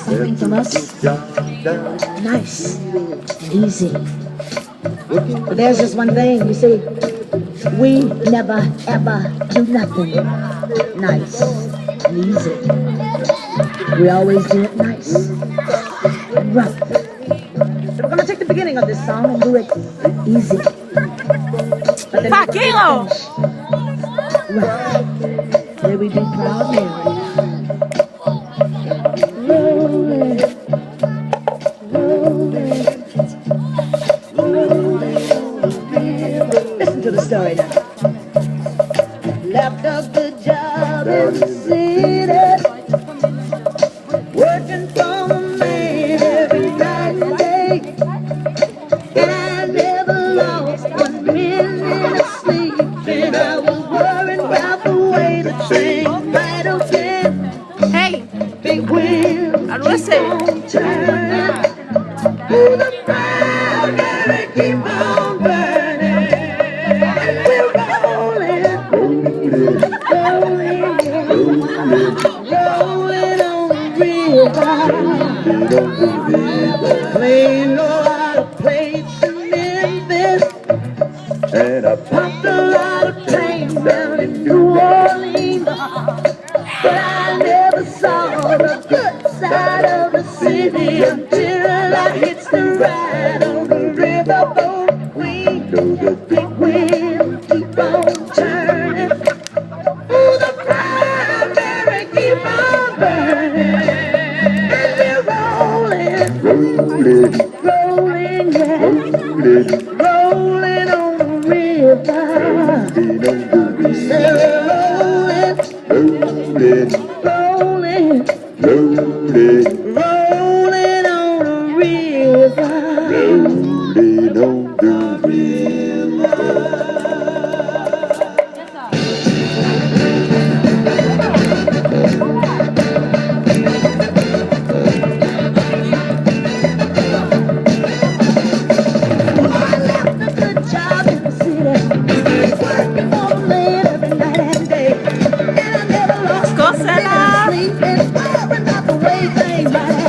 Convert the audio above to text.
something from us nice and easy. But there's just one thing, you see, we never ever do nothing nice and easy. We always do it nice and rough. So we're gonna take the beginning of this song and do it easy. But then Paquilo! rough. May we be proud Mary. Rolling, rolling, rolling. Listen to the story now. Left a good job in the city, working for a man every night and day. And I never lost 1 minute of sleep, and I was worried about the way the train might have been. Hey, Big wheel, alô você. turning. Through the fire, gotta keep on burning. And we're rolling, rolling, rolling on the river. Playing no lot of plates in Memphis, and I popped a lot of trains down in New Orleans. But I never saw the good side of the city until I hit the ride on the riverboat queen. The big wheel keep on turning. Ooh, the primary keep on burning. And we're rolling, rolling, yeah, rolling on the river. Say we're rolling, rolling, rolling on the river. Rolling on the river. I left a good job in the city, working for a man every night and day. And I never lost Go, Senna. sleep and worrying about the way things might